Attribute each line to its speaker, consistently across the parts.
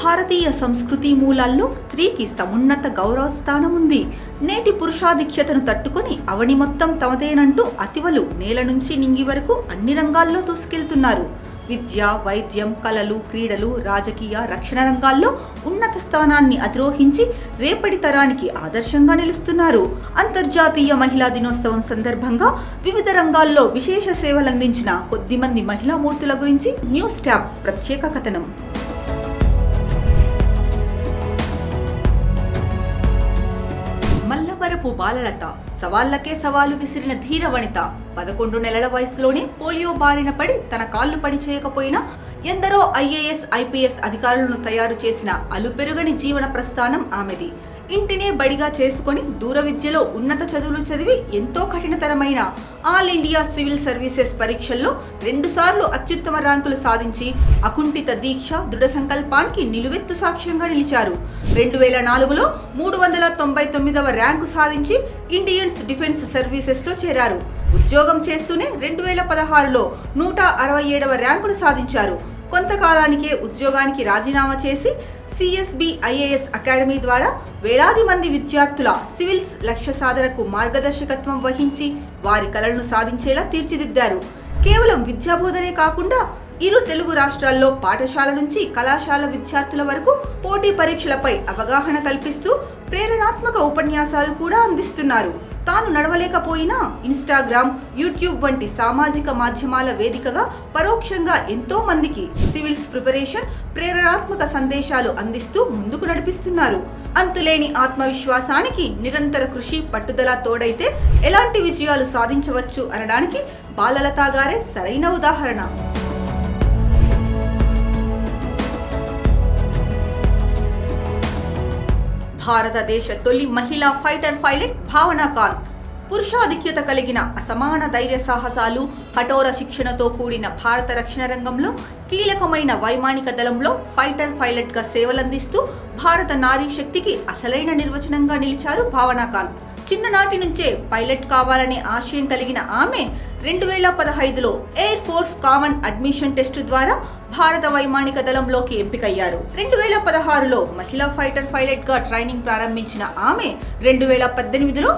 Speaker 1: భారతీయ సంస్కృతి మూలాల్లో స్త్రీకి సమున్నత గౌరవ స్థానం ఉంది. నేటి పురుషాధిక్యతను తట్టుకొని అవని మొత్తం తమదేనంటూ అతివలు నేల నుంచి నింగి వరకు అన్ని రంగాల్లో దూసుకెళ్తున్నారు. విద్య, వైద్యం, కళలు, క్రీడలు, రాజకీయ, రక్షణ రంగాల్లో ఉన్నత స్థానాన్ని అధిరోహించి రేపటి తరానికి ఆదర్శంగా నిలుస్తున్నారు. అంతర్జాతీయ మహిళా దినోత్సవం సందర్భంగా వివిధ రంగాల్లో విశేష సేవలందించిన కొద్దిమంది మహిళా మూర్తుల గురించి న్యూస్ ట్యాబ్ ప్రత్యేక కథనం. మల్లవరపు బాలలత, సవాళ్లకే సవాలు విసిరిన ధీర వనిత. 11 నెలల వయసులోనే పోలియో బారిన పడి తన కాళ్లు పనిచేయకపోయినా ఎందరో ఐఏఎస్, ఐపీఎస్ అధికారులను తయారు చేసిన అలుపెరుగని జీవన ప్రస్థానం ఆమెది. ఇంటినే బడిగా చేసుకొని దూర విద్యలో ఉన్నత చదువులు చదివి ఎంతో కఠినతరమైన ఆల్ ఇండియా సివిల్ సర్వీసెస్ పరీక్షల్లో 2 సార్లు అత్యుత్తమ ర్యాంకులు సాధించి అకుంఠిత దీక్ష, దృఢ సంకల్పానికి నిలువెత్తు సాక్ష్యంగా నిలిచారు. 2004లో 399వ ర్యాంకు సాధించి ఇండియన్స్ డిఫెన్స్ సర్వీసెస్లో చేరారు. ఉద్యోగం చేస్తూనే 2016లో 167వ ర్యాంకును సాధించారు. కొంతకాలానికే ఉద్యోగానికి రాజీనామా చేసి సిఎస్బి ఐఏఎస్ అకాడమీ ద్వారా వేలాది మంది విద్యార్థుల సివిల్స్ లక్ష్య సాధనకు మార్గదర్శకత్వం వహించి వారి కలలను సాధించేలా తీర్చిదిద్దారు. కేవలం విద్యాబోధనే కాకుండా ఇరు తెలుగు రాష్ట్రాల్లో పాఠశాల నుంచి కళాశాల విద్యార్థుల వరకు పోటీ పరీక్షలపై అవగాహన కల్పిస్తూ ప్రేరణాత్మక ఉపన్యాసాలు కూడా అందిస్తున్నారు. తాను నడవలేకపోయినా ఇన్స్టాగ్రామ్, యూట్యూబ్ వంటి సామాజిక మాధ్యమాల వేదికగా పరోక్షంగా ఎంతో మందికి సివిల్స్ ప్రిపరేషన్, ప్రేరణాత్మక సందేశాలు అందిస్తూ ముందుకు నడిపిస్తున్నారు. అంతులేని ఆత్మవిశ్వాసానికి నిరంతర కృషి, పట్టుదల తోడైతే ఎలాంటి విజయాలు సాధించవచ్చు అనడానికి బాలలత గారే సరైన ఉదాహరణ. భారతదేశ తొలి మహిళా ఫైటర్ పైలట్ భావనా కాంత్. పురుషాధిక్యత కలిగిన అసమాన ధైర్య సాహసాలు, కఠోర శిక్షణతో కూడిన భారత రక్షణ రంగంలో కీలకమైన వైమానిక దళంలో ఫైటర్ పైలట్గా సేవలందిస్తూ భారత నారీ శక్తికి అసలైన నిర్వచనంగా నిలిచారు భావనా కాంత్. చిన్ననాటి నుంచే పైలట్ కావాలనే ఆశయం కలిగిన ఆమె 2015లో air force common admission test ద్వారా భారత వైమానిక దళంలోకి ఎంపికయ్యారు. 2016లో మహిళా ఫైటర్ పైలట్ గా ట్రైనింగ్ ప్రారంభించిన ఆమె 2018లో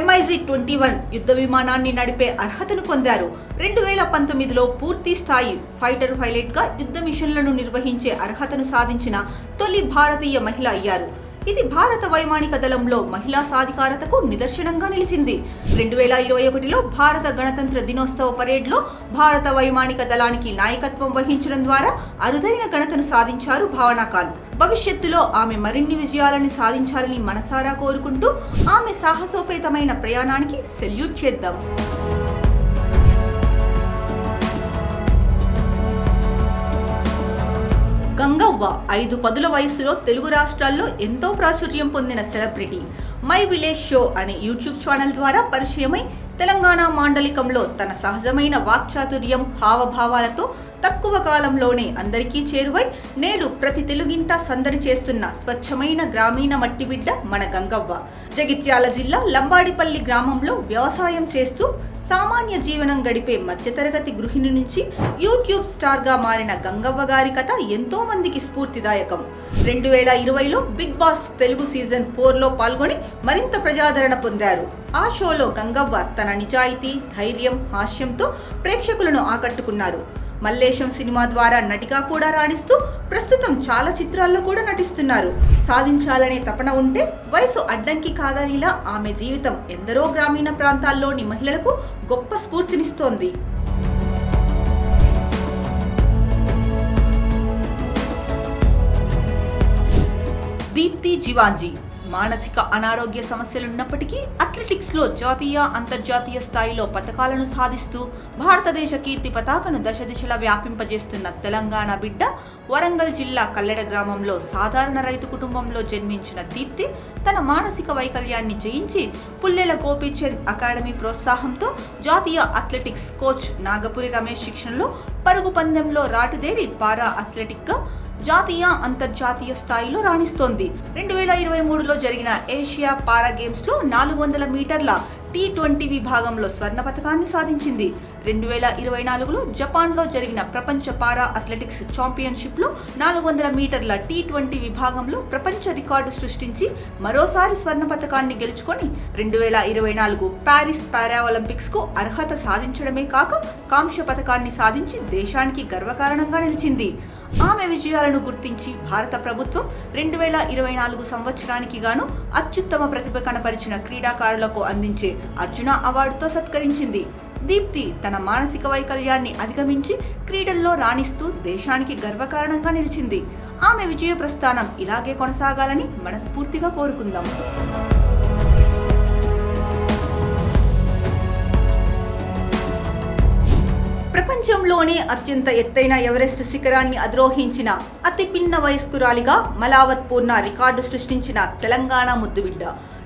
Speaker 1: MiG-21 యుద్ధ విమానాన్ని నడిపే అర్హతను పొందారు. 2019లో పూర్తి స్థాయి ఫైటర్ పైలట్ గా యుద్ధ మిషన్లను నిర్వహించే అర్హతను సాధించిన తొలి భారతీయ మహిళ అయ్యారు. ఇది భారత వైమానిక దళంలో మహిళా సాధికారతకు నిదర్శనంగా నిలిచింది. 2021లో భారత గణతంత్ర దినోత్సవ పరేడ్లో భారత వైమానిక దళానికి నాయకత్వం వహించడం ద్వారా అరుదైన ఘనతను సాధించారు భావనా కాంత్. భవిష్యత్తులో ఆమె మరిన్ని విజయాలను సాధించాలని మనసారా కోరుకుంటూ ఆమె సాహసోపేతమైన ప్రయాణానికి సెల్యూట్ చేద్దాం. గంగవ్వ 5 పదుల వయసులో తెలుగు రాష్ట్రాల్లో ఎంతో ప్రాచుర్యం పొందిన సెలబ్రిటీ. మై విలేజ్ షో అనే యూట్యూబ్ ఛానల్ ద్వారా పరిచయమై తెలంగాణ మాండలికంలో తన సహజమైన వాక్చాతుర్యం, హావభావాలతో తక్కువ కాలంలోనే అందరికీ చేరువై నేడు ప్రతి తెలుగింట సందడి చేస్తున్న స్వచ్ఛమైన గ్రామీణ మట్టి బిడ్డ మన గంగవ్వ. జగిత్యాల జిల్లా లంబాడిపల్లి గ్రామంలో వ్యవసాయం చేస్తూ సామాన్య జీవనం గడిపే మధ్యతరగతి గృహిణి నుంచి యూట్యూబ్ స్టార్గా మారిన గంగవ్వ గారి కథ ఎంతో మందికి స్ఫూర్తిదాయకం. 2020లో బిగ్ బాస్ తెలుగు సీజన్ 4లో పాల్గొని మరింత ప్రజాదరణ పొందారు. ఆ షోలో గంగవ్వ తన నిజాయితీ, ధైర్యం, హాస్యంతో ప్రేక్షకులను ఆకట్టుకున్నారు. మల్లేశం సినిమా ద్వారా నటిగా కూడా రాణిస్తూ ప్రస్తుతం చాలా చిత్రాల్లో కూడా నటిస్తున్నారు. సాధించాలనే తపన ఉంటే వయసు అడ్డంకి కాదనిలా ఆమె జీవితం ఎందరో గ్రామీణ ప్రాంతాల్లోని మహిళలకు గొప్ప స్ఫూర్తినిస్తోంది. దీప్తి జివాంజీ. మానసిక అనారోగ్య సమస్యలున్నప్పటికీ అథ్లెటిక్స్లో జాతీయ, అంతర్జాతీయ స్థాయిలో పతకాలను సాధిస్తూ భారతదేశ కీర్తి పతాకను దశ దిశలా వ్యాపింపజేస్తున్న తెలంగాణ బిడ్డ. వరంగల్ జిల్లా కల్లెడ గ్రామంలో సాధారణ రైతు కుటుంబంలో జన్మించిన దీప్తి తన మానసిక వైకల్యాన్ని జయించి పుల్లెల గోపీచంద్ అకాడమీ ప్రోత్సాహంతో జాతీయ అథ్లెటిక్స్ కోచ్ నాగపురి రమేష్ శిక్షణలో పరుగు పందెంలో రాటుదేరి పారా అథ్లెటిక్గా జాతీయ, అంతర్జాతీయ స్థాయిలో రాణిస్తోంది. 2023లో జరిగిన ఏషియా పారా గేమ్స్లో 400 మీటర్ల T20 విభాగంలో స్వర్ణ పతకాన్ని సాధించింది. 2024లో జపాన్లో జరిగిన ప్రపంచ పారా అథ్లెటిక్స్ ఛాంపియన్షిప్లో 400 మీటర్ల T20 విభాగంలో ప్రపంచ రికార్డు సృష్టించి మరోసారి స్వర్ణ పతకాన్ని గెలుచుకొని 2024 ప్యారిస్ పారా ఒలింపిక్స్కు అర్హత సాధించడమే కాక కాంస్య పతకాన్ని సాధించి దేశానికి గర్వకారణంగా నిలిచింది. ఆమె విజయాలను గుర్తించి భారత ప్రభుత్వం 2024 సంవత్సరానికి గాను అత్యుత్తమ ప్రతిభ కనపరిచిన క్రీడాకారులకు అందించే అర్జున అవార్డుతో సత్కరించింది. దీప్తి తన మానసిక వైకల్యాన్ని అధిగమించి క్రీడల్లో రాణిస్తూ దేశానికి గర్వకారణంగా నిలిచింది. ఆమె విజయ ప్రస్థానం ఇలాగే కొనసాగాలని మనస్ఫూర్తిగా కోరుకుందాం. ప్రపంచంలోనే అత్యంత ఎత్తైన ఎవరెస్ట్ శిఖరాన్ని అధిరోహించిన అతి పిన్న వయస్కురాలిగా మలావత్ పూర్ణ రికార్డు సృష్టించిన తెలంగాణ ముద్దుబిడ్డ.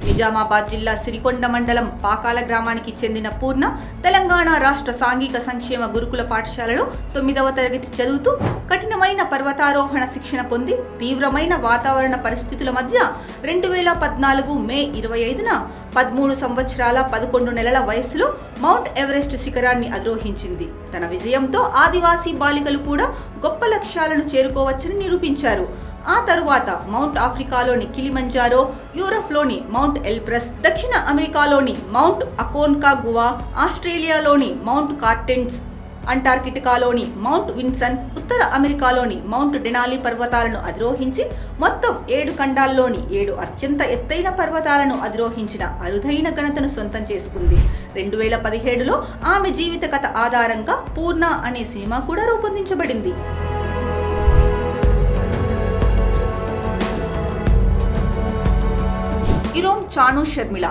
Speaker 1: నిజామాబాద్ జిల్లా సిరికొండ మండలం పాకాల గ్రామానికి చెందిన పూర్ణ తెలంగాణ రాష్ట్ర సాంఘిక సంక్షేమ గురుకుల పాఠశాలలో 9వ తరగతి చదువుతూ కఠినమైన పర్వతారోహణ శిక్షణ పొంది తీవ్రమైన వాతావరణ పరిస్థితుల మధ్య 2014 మే 25న 13 సంవత్సరాల 11 నెలల వయసులో మౌంట్ ఎవరెస్ట్ శిఖరాన్ని అధిరోహించింది. తన విజయంతో ఆదివాసీ బాలికలు కూడా గొప్ప లక్ష్యాలను చేరుకోవచ్చని నిరూపించారు. ఆ తరువాత మౌంట్ ఆఫ్రికాలోని కిలిమంజారో, యూరప్లోని మౌంట్ ఎల్బ్రస్, దక్షిణ అమెరికాలోని మౌంట్ అకోన్కాగువా, ఆస్ట్రేలియాలోని మౌంట్ కార్టెన్స్, అంటార్కిటికాలోని మౌంట్ విన్సన్, ఉత్తర అమెరికాలోని మౌంట్ డెనాలి పర్వతాలను అధిరోహించి మొత్తం 7 ఖండాల్లోని 7 అత్యంత ఎత్తైన పర్వతాలను అధిరోహించిన అరుదైన ఘనతను సొంతం చేసుకుంది. 2017లో ఆమె జీవిత కథ ఆధారంగా పూర్ణ అనే సినిమా కూడా రూపొందించబడింది. ఇరోమ్ చాను షర్మిల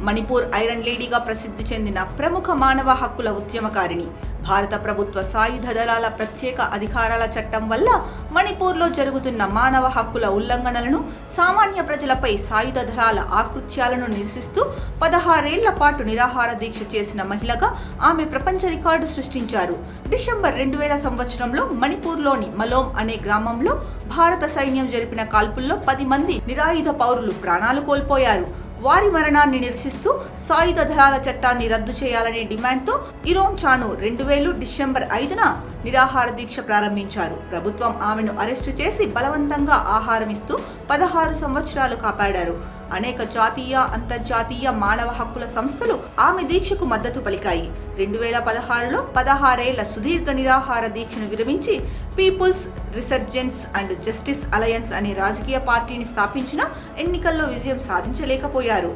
Speaker 1: మణిపూర్ ఐరన్ లేడీగా ప్రసిద్ధి చెందిన ప్రముఖ మానవ హక్కుల ఉద్యమకారిణి. భారత ప్రభుత్వ సాయుధ దళాల ప్రత్యేక అధికారాల చట్టం వల్ల మణిపూర్లో జరుగుతున్న మానవ హక్కుల ఉల్లంఘనలను, సామాన్య ప్రజలపై సాయుధ దళాల ఆకృత్యాలను నిరసిస్తూ 16 ఏళ్ల పాటు నిరాహార దీక్ష చేసిన మహిళగా ఆమె ప్రపంచ రికార్డు సృష్టించారు. డిసెంబర్ 2000 సంవత్సరంలో మణిపూర్లోని మలోమ్ అనే గ్రామంలో భారత సైన్యం జరిపిన కాల్పుల్లో 10 మంది నిరాయుధ పౌరులు ప్రాణాలు కోల్పోయారు. వారి మరణాన్ని నిరసిస్తూ సాయుధ దళాల చట్టాన్ని రద్దు చేయాలనే డిమాండ్తో ఇరోమ్ చాను 2000 డిసెంబర్ 5న నిరాహార దీక్ష ప్రారంభించారు. ప్రభుత్వం ఆమెను అరెస్టు చేసి బలవంతంగా ఆహారం ఇస్తూ 16 సంవత్సరాలు కాపాడారు. అనేక జాతీయ, అంతర్జాతీయ మానవ హక్కుల సంస్థలు ఆమె దీక్షకు మద్దతు పలికాయి. 2016లో 16 ఏళ్ల సుదీర్ఘ నిరాహార దీక్షను విరమించి peoples' resurgence and justice alliance అనే రాజకీయ పార్టీని స్థాపించిన ఎన్నికల్లో విజయం సాధించలేకపోయారు.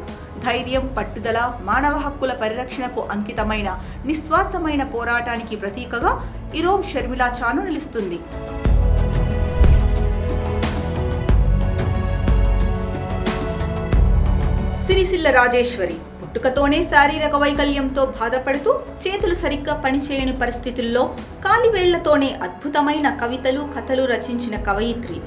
Speaker 1: ధైర్యం, పట్టుదల, మానవ హక్కుల పరిరక్షణకు అంకితమైన నిస్వార్థమైన పోరాటానికి ప్రతీకగా ఇరోమ్ షర్మిల చాను నిలుస్తుంది. సిరిసిల్ల రాజేశ్వరి పుట్టుకతోనే శారీరక వైకల్యంతో బాధపడుతూ చేతులు సరిగ్గా పనిచేయని పరిస్థితుల్లో కాలివేళ్లతోనే అద్భుతమైన కవితలు, కథలు రచించిన కవయిత్రి.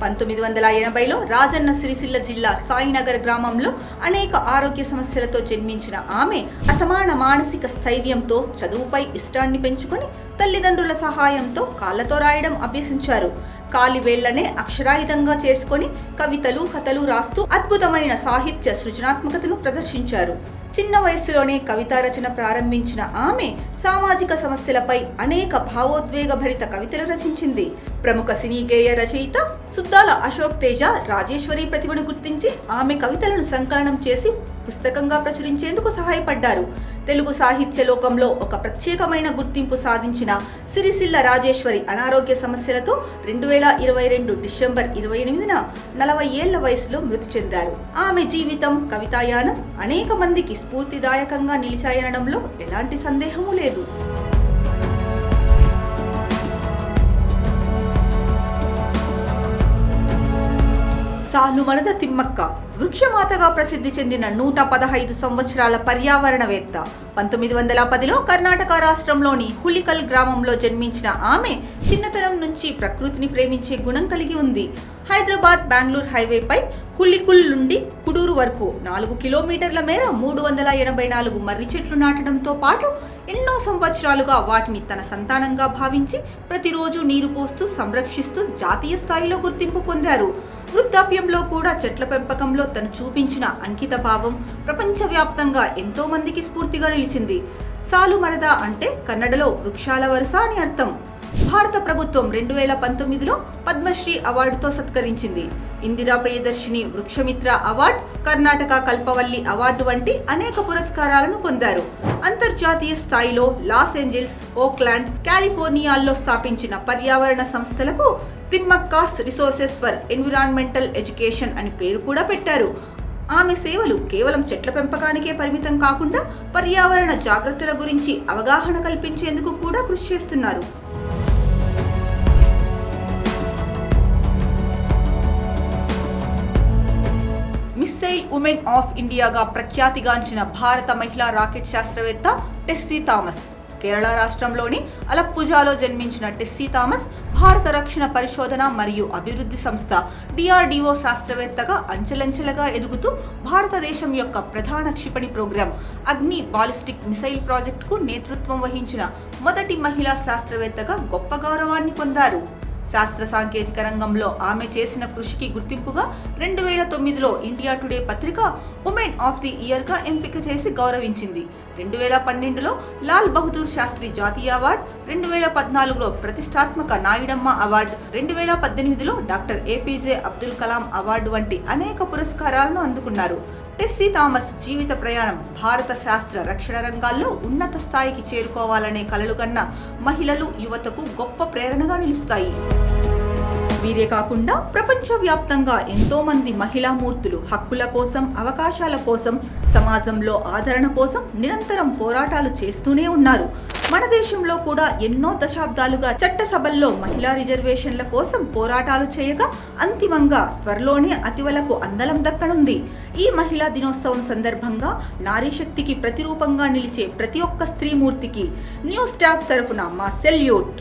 Speaker 1: 1980లో రాజన్న సిరిసిల్ల జిల్లా సాయినగర్ గ్రామంలో అనేక ఆరోగ్య సమస్యలతో జన్మించిన ఆమె అసమాన మానసిక స్థైర్యంతో చదువుపై ఇష్టాన్ని పెంచుకొని తల్లిదండ్రుల సహాయంతో కాళ్లతో రాయడం అభ్యసించారు. కాలివేళ్లనే అక్షరాయుధంగా చేసుకొని కవితలు, కథలు రాస్తూ అద్భుతమైన సాహిత్య సృజనాత్మకతను ప్రదర్శించారు. చిన్న వయస్సులోనే కవితా రచన ప్రారంభించిన ఆమె సామాజిక సమస్యలపై అనేక భావోద్వేగభరిత కవితలు రచించింది. ప్రముఖ సినీ గేయ రచయిత సుద్దాల అశోక్ తేజ రాజేశ్వరి ప్రతిభను గుర్తించి ఆమె కవితలను సంకలనం చేసి పుస్తకంగా ప్రచురించేందుకు సహాయపడ్డారు. తెలుగు సాహిత్య లోకంలో ఒక ప్రత్యేకమైన గుర్తింపు సాధించిన సిరిసిల్ల రాజేశ్వరి అనారోగ్య సమస్యలతో 2022 డిసెంబర్ 28న 40 ఏళ్ల వయసులో మృతి చెందారు. ఆమె జీవితం, కవితాయానం అనేక మందికి స్ఫూర్తిదాయకంగా నిలిచాయనడంలో ఎలాంటి సందేహమూ లేదు. సాలుమరద తిమ్మక్క వృక్షమాతగా ప్రసిద్ధి చెందిన 115 సంవత్సరాల పర్యావరణవేత్త. 1910లో కర్ణాటక రాష్ట్రంలోని హులికల్ గ్రామంలో జన్మించిన ఆమె చిన్నతనం నుంచి ప్రకృతిని ప్రేమించే గుణం కలిగి ఉంది. హైదరాబాద్ బెంగళూరు హైవేపై హులికుల్ నుండి కుడూరు వరకు 4 కిలోమీటర్ల మేర 384 మర్రి చెట్లు నాటడంతో పాటు ఎన్నో సంవత్సరాలుగా వాటిని తన సంతానంగా భావించి ప్రతిరోజు నీరు పోస్తూ సంరక్షిస్తూ జాతీయ స్థాయిలో గుర్తింపు పొందారు. వృద్ధాప్యంలో కూడా చెట్ల పెంపకంలో తను చూపించిన అంకిత భావం ప్రపంచవ్యాప్తంగా ఎంతో మందికి స్ఫూర్తిగా నిలిచింది. సాలుమరద అంటే కన్నడలో వృక్షాల వరుస అని అర్థం. భారత ప్రభుత్వం 2019లో పద్మశ్రీ అవార్డుతో సత్కరించింది. ఇందిరా ప్రియదర్శిని వృక్షమిత్ర అవార్డు, కర్ణాటక కల్పవల్లి అవార్డు వంటి అనేక పురస్కారాలను పొందారు. అంతర్జాతీయ స్థాయిలో లాస్ ఏంజల్స్, ఓక్లాండ్, కాలిఫోర్నియాల్లో స్థాపించిన పర్యావరణ సంస్థలకు Thimmakka's resources for environmental education అని పేరు కూడా పెట్టారు. ఆమె సేవలు కేవలం చెట్ల పెంపకానికే పరిమితం కాకుండా పర్యావరణ జాగ్రత్తల గురించి అవగాహన కల్పించేందుకు కూడా కృషి చేస్తున్నారు. మిస్సైల్ ఉమెన్ ఆఫ్ ఇండియాగా ప్రఖ్యాతిగాంచిన భారత మహిళా రాకెట్ శాస్త్రవేత్త టెస్సీ థామస్. కేరళ రాష్ట్రంలోని అలప్పుజాలో జన్మించిన టెస్సీ థామస్ భారత రక్షణ పరిశోధన మరియు అభివృద్ధి సంస్థ DRDO శాస్త్రవేత్తగా అంచెలంచెలుగా ఎదుగుతూ భారతదేశం యొక్క ప్రధాన క్షిపణి ప్రోగ్రాం అగ్ని బాలిస్టిక్ మిసైల్ ప్రాజెక్టుకు నేతృత్వం వహించిన మొదటి మహిళా శాస్త్రవేత్తగా గొప్ప గౌరవాన్ని పొందారు. శాస్త్ర సాంకేతిక రంగంలో ఆమె చేసిన కృషికి గుర్తింపుగా 2009లో ఇండియా టుడే పత్రిక ఉమెన్ ఆఫ్ ది ఇయర్గా ఎంపిక చేసి గౌరవించింది. 2012లో లాల్ బహదూర్ శాస్త్రి జాతీయ అవార్డు, 2014లో ప్రతిష్టాత్మక నాయుడమ్మ అవార్డు, 2018లో doctor APJ Abdul Kalam award వంటి అనేక పురస్కారాలను అందుకున్నారు. టెస్సీ థామస్ జీవిత ప్రయాణం భారత శాస్త్ర రక్షణ రంగాల్లో ఉన్నత స్థాయికి చేరుకోవాలనే కలలు కన్న మహిళలు, యువతకు గొప్ప ప్రేరణగా నిలుస్తాయి. వీరే కాకుండా ప్రపంచవ్యాప్తంగా ఎంతో మంది మహిళా మూర్తులు హక్కుల కోసం, అవకాశాల కోసం, సమాజంలో ఆదరణ కోసం నిరంతరం పోరాటాలు చేస్తూనే ఉన్నారు. మన దేశంలో కూడా ఎన్నో దశాబ్దాలుగా చట్టసభల్లో మహిళా రిజర్వేషన్ల కోసం పోరాటాలు చేయగా అంతిమంగా త్వరలోనే అతివలకు అందలం దక్కనుంది. ఈ మహిళా దినోత్సవం సందర్భంగా నారీ శక్తికి ప్రతిరూపంగా నిలిచే ప్రతి ఒక్క స్త్రీమూర్తికి న్యూస్ స్టాఫ్ తరఫున మా సెల్యూట్.